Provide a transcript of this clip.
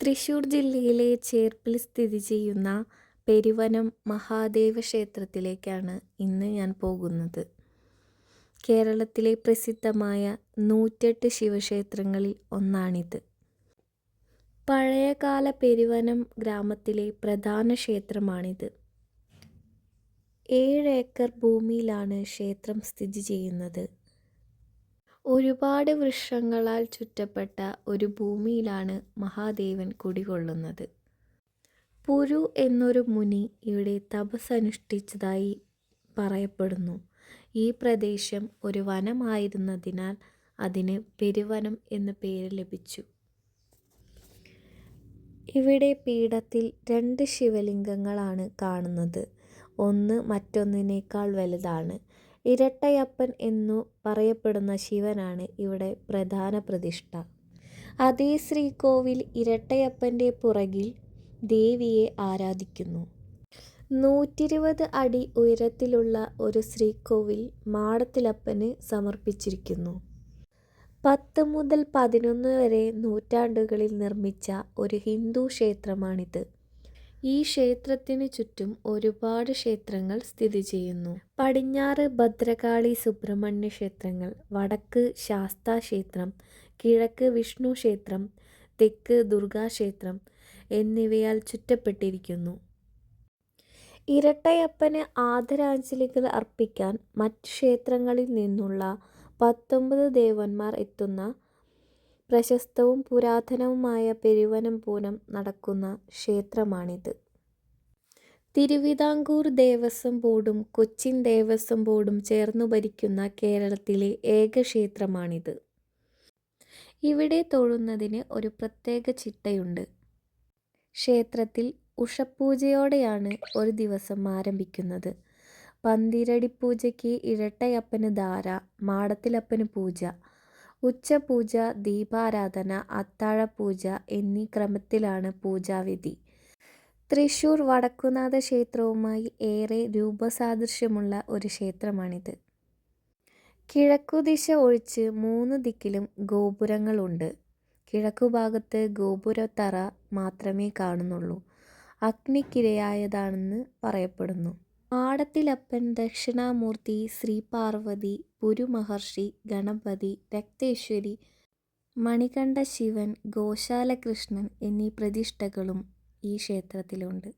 തൃശ്ശൂർ ജില്ലയിലെ ചേർപ്പിൽ സ്ഥിതി ചെയ്യുന്ന പെരുവനം മഹാദേവ ക്ഷേത്രത്തിലേക്കാണ് ഇന്ന് ഞാൻ പോകുന്നത്. കേരളത്തിലെ പ്രസിദ്ധമായ 108 ശിവക്ഷേത്രങ്ങളിൽ ഒന്നാണിത്. പഴയകാല പെരുവനം ഗ്രാമത്തിലെ പ്രധാന ക്ഷേത്രമാണിത്. 7 ഏക്കർ ഭൂമിയിലാണ് ക്ഷേത്രം സ്ഥിതി ചെയ്യുന്നത്. ഒരുപാട് വൃക്ഷങ്ങളാൽ ചുറ്റപ്പെട്ട ഒരു ഭൂമിയിലാണ് മഹാദേവൻ കുടികൊള്ളുന്നത്. പുരു എന്നൊരു മുനി ഇവിടെ തപസ്സനുഷ്ഠിച്ചതായി പറയപ്പെടുന്നു. ഈ പ്രദേശം ഒരു വനമായിരുന്നതിനാൽ അതിന് പെരുവനം എന്ന പേര് ലഭിച്ചു. ഇവിടെ പീഠത്തിൽ 2 ശിവലിംഗങ്ങളാണ് കാണുന്നത്. ഒന്ന് മറ്റൊന്നിനേക്കാൾ വലുതാണ്. ഇരട്ടയപ്പൻ എന്നു പറയപ്പെടുന്ന ശിവനാണ് ഇവിടെ പ്രധാന പ്രതിഷ്ഠ. അതേ ശ്രീകോവിൽ ഇരട്ടയപ്പൻ്റെ പുറകിൽ ദേവിയെ ആരാധിക്കുന്നു. 120 അടി ഉയരത്തിലുള്ള ഒരു ശ്രീകോവിൽ മാടത്തിലപ്പന് സമർപ്പിച്ചിരിക്കുന്നു. 10 മുതൽ 11 വരെ നൂറ്റാണ്ടുകളിൽ നിർമ്മിച്ച ഒരു ഹിന്ദു ക്ഷേത്രമാണിത്. ഈ ക്ഷേത്രത്തിനു ചുറ്റും ഒരുപാട് ക്ഷേത്രങ്ങൾ സ്ഥിതി ചെയ്യുന്നു. പടിഞ്ഞാറ് ഭദ്രകാളി സുബ്രഹ്മണ്യ ക്ഷേത്രങ്ങൾ, വടക്ക് ശാസ്താ ക്ഷേത്രം, കിഴക്ക് വിഷ്ണു ക്ഷേത്രം, തെക്ക് ദുർഗാക്ഷേത്രം എന്നിവയാൽ ചുറ്റപ്പെട്ടിരിക്കുന്നു. ഇരട്ടയപ്പന് ആദരാഞ്ജലികൾ അർപ്പിക്കാൻ മറ്റ് ക്ഷേത്രങ്ങളിൽ നിന്നുള്ള 19 ദേവന്മാർ എത്തുന്ന പ്രശസ്തവും പുരാതനവുമായ പെരുവനം പൂരം നടക്കുന്ന ക്ഷേത്രമാണിത്. തിരുവിതാംകൂർ ദേവസ്വം ബോർഡും കൊച്ചിൻ ദേവസ്വം ബോർഡും ചേർന്നു ഭരിക്കുന്ന കേരളത്തിലെ ഏക ക്ഷേത്രമാണിത്. ഇവിടെ തൊഴുന്നതിന് ഒരു പ്രത്യേക ചിട്ടയുണ്ട്. ക്ഷേത്രത്തിൽ ഉഷഃപൂജയോടെയാണ് ഒരു ദിവസം ആരംഭിക്കുന്നത്. പന്തിരടിപ്പൂജയ്ക്ക് ഇരട്ടയപ്പന് ധാര, മാടത്തിലപ്പന് പൂജ, ഉച്ചപൂജ, ദീപാരാധന, അത്താഴപൂജ എന്നീ ക്രമത്തിലാണ് പൂജാവിധി. തൃശ്ശൂർ വടക്കുംനാഥ ക്ഷേത്രവുമായി ഏറെ രൂപസാദൃശ്യമുള്ള ഒരു ക്ഷേത്രമാണിത്. കിഴക്കുദിശ ഒഴിച്ച് 3 ദിക്കിലും ഗോപുരങ്ങളുണ്ട്. കിഴക്കുഭാഗത്ത് ഗോപുരത്തറ മാത്രമേ കാണുന്നുള്ളൂ. അഗ്നിക്കിരയായതാണെന്ന് പറയപ്പെടുന്നു. മാടത്തിലപ്പൻ, ദക്ഷിണാമൂർത്തി, ശ്രീപാർവതി, പുരുമഹർഷി, ഗണപതി, രക്തേശ്വരി, മണികണ്ഠ ശിവൻ, ഗോശാലകൃഷ്ണൻ എന്നീ പ്രതിഷ്ഠകളും ഈ ക്ഷേത്രത്തിലുണ്ട്.